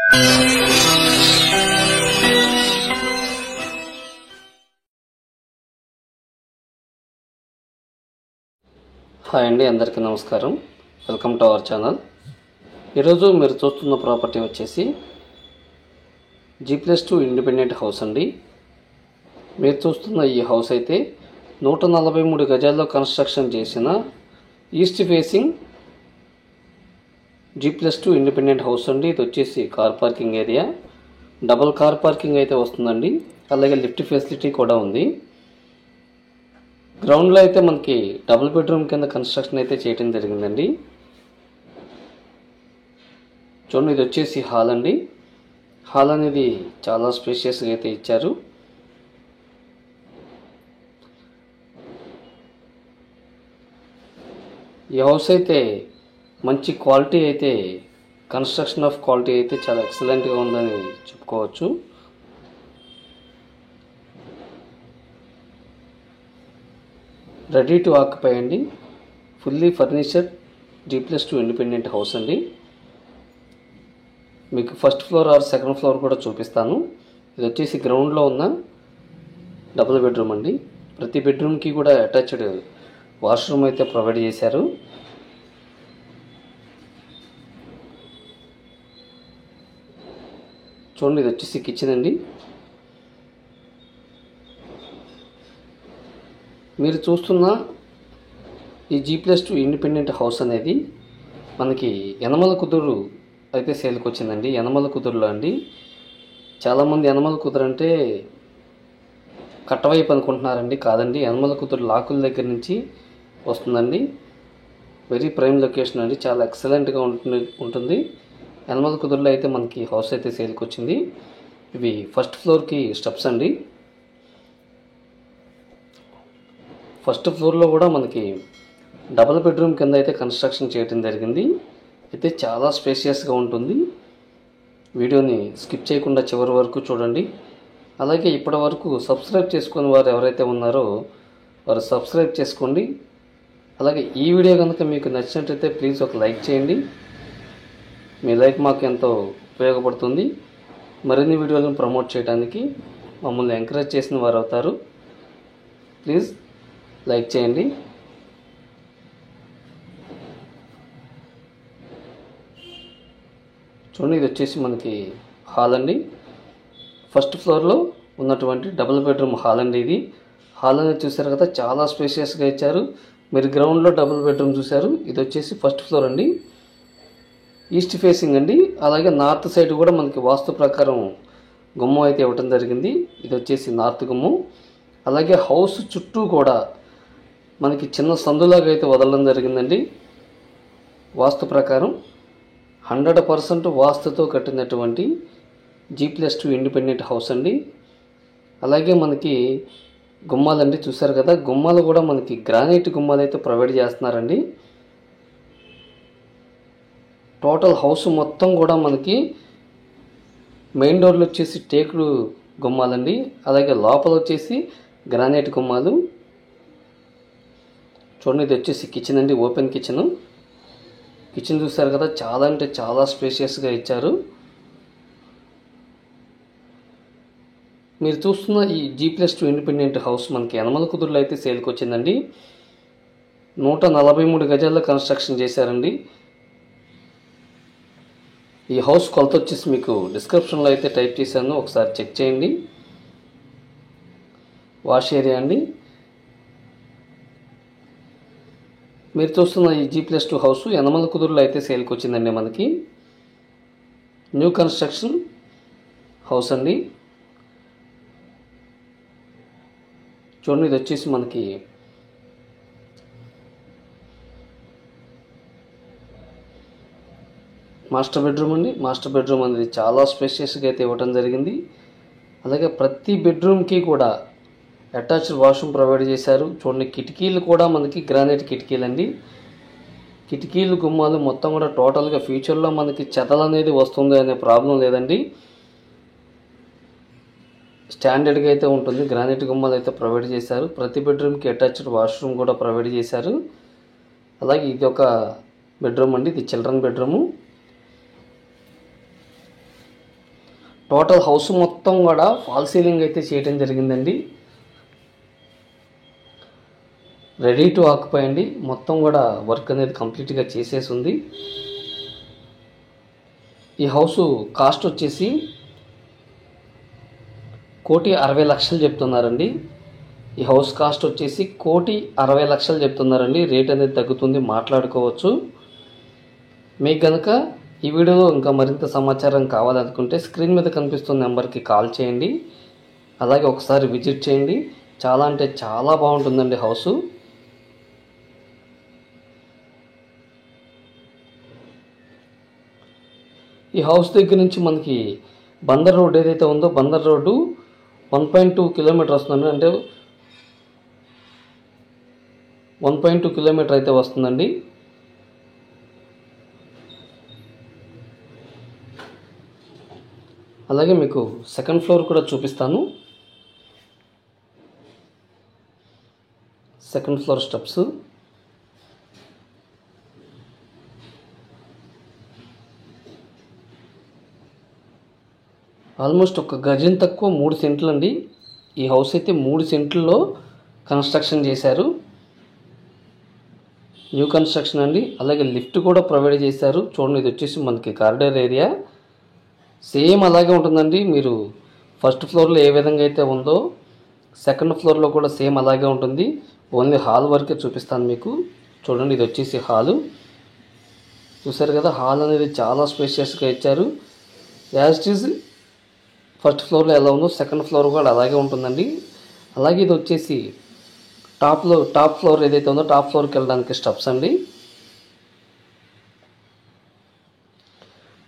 Hi అండి, అందరికీ నమస్కారం. Welcome to our channel. ఈరోజు మీరు చూస్తున్న ప్రాపర్టీ వచ్చేసి G+2 ఇండిపెండెంట్ హౌస్ అండి. మీరు చూస్తున్న ఈ హౌస్ అయితే 143 గజాల్లో కన్స్ట్రక్షన్ చేసిన east facing G+2 independent house అండి. ఇది వచ్చేసి car parking area, double car parking అయితే వస్తుందండి. అలాగే లిఫ్ట్ ఫెసిలిటీ కూడా ఉంది. గ్రౌండ్లో అయితే మనకి డబుల్ బెడ్రూమ్ కింద కన్స్ట్రక్షన్ అయితే చేయడం జరిగిందండి. చూడండి, ఇది వచ్చేసి హాల్ అండి. హాల్ అనేది చాలా స్పేషియస్గా అయితే ఇచ్చారు. ఈ హౌస్ అయితే మంచి క్వాలిటీ అయితే, కన్స్ట్రక్షన్ ఆఫ్ క్వాలిటీ అయితే చాలా ఎక్సలెంట్గా ఉందని చెప్పుకోవచ్చు. రెడీ టు ఆక్యుపై అండి. Fully furnished G+2 independent house అండి. మీకు first floor or second floor కూడా చూపిస్తాను. ఇది వచ్చేసి గ్రౌండ్లో ఉన్న డబుల్ బెడ్రూమ్ అండి. ప్రతి బెడ్రూమ్కి కూడా అటాచ్డ్ వాష్రూమ్ అయితే ప్రొవైడ్ చేశారు. చూడండి, ఇది వచ్చేసి కిచెన్ అండి. మీరు చూస్తున్న ఈ G+2 ఇండిపెండెంట్ హౌస్ అనేది మనకి యనమల కుదురు అయితే సేల్కి వచ్చిందండి. యనమల కుదురులో అండి, చాలామంది యనమల కుదురు అంటే కట్టవైపు అనుకుంటున్నారండి. కాదండి, యనమల కుదురు లాకుల దగ్గర నుంచి వస్తుందండి. వెరీ ప్రైమ్ లొకేషన్ అండి, చాలా ఎక్సలెంట్గా ఉంటుంది. యనమల కుదురులో అయితే మనకి హౌస్ అయితే సేల్కి వచ్చింది. ఇవి ఫస్ట్ ఫ్లోర్కి స్టెప్స్ అండి. ఫస్ట్ ఫ్లోర్లో కూడా మనకి డబుల్ బెడ్రూమ్ కింద అయితే కన్స్ట్రక్షన్ చేయడం జరిగింది. అయితే చాలా స్పేషియస్గా ఉంటుంది. వీడియోని స్కిప్ చేయకుండా చివరి వరకు చూడండి. అలాగే ఇప్పటి వరకు సబ్స్క్రైబ్ చేసుకుని వారు ఎవరైతే ఉన్నారో వారు సబ్స్క్రైబ్ చేసుకోండి. అలాగే ఈ వీడియో కనుక మీకు నచ్చినట్లయితే ప్లీజ్ ఒక లైక్ చేయండి. మీ లైక్ మాకు ఎంతో ఉపయోగపడుతుంది. మరిన్ని వీడియోలను ప్రమోట్ చేయడానికి మమ్మల్ని ఎంకరేజ్ చేసిన వారు అవుతారు. ప్లీజ్ లైక్ చేయండి. చూడండి, ఇది వచ్చేసి మనకి హాల్ అండి. ఫస్ట్ ఫ్లోర్లో ఉన్నటువంటి డబుల్ బెడ్రూమ్ హాల్ అండి. ఇది హాల్ అనేది చూసారు కదా, చాలా స్పేషియస్గా ఇచ్చారు. మీరు గ్రౌండ్లో డబుల్ బెడ్రూమ్ చూశారు. ఇది వచ్చేసి ఫస్ట్ ఫ్లోర్ అండి. ఈస్ట్ ఫేసింగ్ అండి. అలాగే నార్త్ సైడ్ కూడా మనకి వాస్తు ప్రకారం గుమ్మం అయితే ఇవ్వటం జరిగింది. ఇది వచ్చేసి నార్త్ గుమ్మం. అలాగే హౌస్ చుట్టూ కూడా మనకి చిన్న సందులాగా అయితే వదలడం జరిగిందండి. వాస్తు ప్రకారం 100% వాస్తుతో కట్టినటువంటి G+2 ఇండిపెండెంట్ హౌస్ అండి. అలాగే మనకి గుమ్మాలండి, చూసారు కదా, గుమ్మాలు కూడా మనకి గ్రానైట్ గుమ్మాలు అయితే ప్రొవైడ్ చేస్తున్నారండి. టోటల్ హౌస్ మొత్తం కూడా మనకి మెయిన్ డోర్లు వచ్చేసి టేకుడు గుమ్మాలండి. అలాగే లోపల వచ్చేసి గ్రానైట్ గుమ్మాలు. చూడండి, ఇది వచ్చేసి కిచెన్ అండి, ఓపెన్ కిచెన్. కిచెన్ చూసారు కదా, చాలా అంటే చాలా స్పేషియస్గా ఇచ్చారు. మీరు చూస్తున్న ఈ G+2 ఇండిపెండెంట్ హౌస్ మనకి యనమల కుదురులో అయితే సేల్కి వచ్చిందండి. 143 గజాల్లో కన్స్ట్రక్షన్ చేశారండి. ఈ హౌస్ కొలత వచ్చేసి మీకు డిస్క్రిప్షన్లో అయితే టైప్ చేశాను, ఒకసారి చెక్ చేయండి. వాష్ ఏరియా అండి. మీరు చూస్తున్న ఈ G+2 హౌస్ యనమల కుదురులో అయితే సేల్కి వచ్చిందండి. మనకి న్యూ కన్స్ట్రక్షన్ హౌస్ అండి. చూడండి, ఇది వచ్చేసి మనకి మాస్టర్ బెడ్రూమ్ అండి. మాస్టర్ బెడ్రూమ్ అనేది చాలా స్పేషియస్గా అయితే ఇవ్వడం జరిగింది. అలాగే ప్రతి బెడ్రూమ్కి కూడా అటాచ్డ్ వాష్రూమ్ ప్రొవైడ్ చేశారు. చూడండి, కిటికీలు కూడా మనకి గ్రానైట్ కిటికీలు అండి. కిటికీలు గుమ్మాలు మొత్తం కూడా టోటల్గా ఫ్యూచర్లో మనకి చెదలు అనేది వస్తుంది అనే ప్రాబ్లం లేదండి. స్టాండర్డ్గా అయితే ఉంటుంది. గ్రానైట్ గుమ్మాలు అయితే ప్రొవైడ్ చేశారు. ప్రతి బెడ్రూమ్కి అటాచ్డ్ వాష్రూమ్ కూడా ప్రొవైడ్ చేశారు. అలాగే ఇది ఒక బెడ్రూమ్ అండి, ఇది చిల్డ్రన్ బెడ్రూము. టోటల్ హౌస్ మొత్తం కూడా ఫాల్ సీలింగ్ అయితే చేయడం జరిగిందండి. రెడీ టు ఆక్యుపై అండి. మొత్తం కూడా వర్క్ అనేది కంప్లీట్గా చేసేసి ఉంది. ఈ హౌస్ కాస్ట్ వచ్చేసి 1,60,00,000 చెప్తున్నారండి. ఈ హౌస్ కాస్ట్ వచ్చేసి 1,60,00,000 చెప్తున్నారండి. రేట్ అనేది తగ్గుతుంది, మాట్లాడుకోవచ్చు. మీకు కనుక ఈ వీడియోలో ఇంకా మరింత సమాచారం కావాలనుకుంటే స్క్రీన్ మీద కనిపిస్తున్న నెంబర్కి కాల్ చేయండి. అలాగే ఒకసారి విజిట్ చేయండి. చాలా అంటే చాలా బాగుంటుందండి హౌసు. ఈ హౌస్ దగ్గర నుంచి మనకి బందర్ రోడ్ ఏదైతే ఉందో బందర్ రోడ్డు 1.2 కిలోమీటర్ వస్తుందండి. అంటే 1.2 కిలోమీటర్ అయితే వస్తుందండి. అలాగే మీకు సెకండ్ ఫ్లోర్ కూడా చూపిస్తాను. Second floor steps. ఆల్మోస్ట్ ఒక గజం తక్కువ 3 సెంట్లు అండి. ఈ హౌస్ అయితే 3 సెంట్లలో కన్స్ట్రక్షన్ చేశారు. న్యూ కన్స్ట్రక్షన్ అండి. అలాగే లిఫ్ట్ కూడా ప్రొవైడ్ చేశారు. చూడండి, ఇది వచ్చేసి మనకి కారిడార్ ఏరియా. సేమ్ అలాగే ఉంటుందండి. మీరు ఫస్ట్ ఫ్లోర్లో ఏ విధంగా అయితే ఉందో సెకండ్ ఫ్లోర్లో కూడా సేమ్ అలాగే ఉంటుంది. ఓన్లీ హాల్ వరకే చూపిస్తాను మీకు. చూడండి, ఇది వచ్చేసి హాలు. చూసారు కదా, హాల్ అనేది చాలా స్పేషియస్గా ఇచ్చారు. యాజ్ ఇట్ ఈజ్ ఫస్ట్ ఫ్లోర్లో ఎలా ఉందో సెకండ్ ఫ్లోర్ కూడా అలాగే ఉంటుందండి. అలాగే ఇది వచ్చేసి టాప్ ఫ్లోర్ ఏదైతే ఉందో టాప్ ఫ్లోర్కి వెళ్ళడానికి స్టెప్స్ అండి.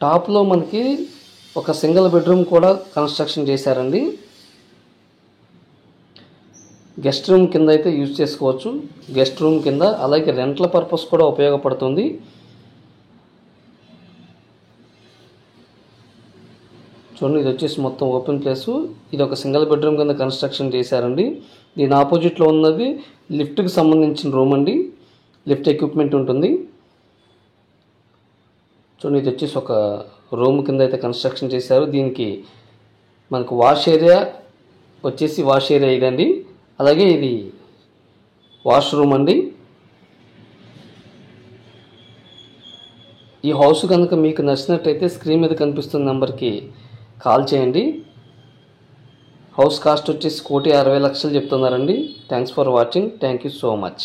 టాప్లో మనకి ఒక సింగిల్ బెడ్రూమ్ కూడా కన్స్ట్రక్షన్ చేశారండి. గెస్ట్ రూమ్ కింద అయితే యూజ్ చేసుకోవచ్చు. గెస్ట్ రూమ్ కింద, అలాగే రెంట్ల పర్పస్ కూడా ఉపయోగపడుతుంది. చూడండి, ఇది వచ్చేసి మొత్తం ఓపెన్ ప్లేసు. ఇది ఒక సింగిల్ బెడ్రూమ్ కింద కన్స్ట్రక్షన్ చేశారండి. దీని ఆపోజిట్లో ఉన్నది లిఫ్ట్కి సంబంధించిన రూమ్ అండి. లిఫ్ట్ ఎక్విప్మెంట్ ఉంటుంది. చూడండి, ఇది వచ్చేసి ఒక రూమ్ కింద అయితే కన్స్ట్రక్షన్ చేశారు. దీనికి మనకు వాష్ ఏరియా ఇదండి. అలాగే ఇది వాష్రూమ్ అండి. ఈ హౌస్ కనుక మీకు నచ్చినట్టయితే స్క్రీన్ మీద కనిపిస్తున్న నెంబర్కి కాల్ చేయండి. హౌస్ కాస్ట్ వచ్చేసి 1,60,00,000 చెప్తున్నారండి. Thanks for watching. Thank you so much.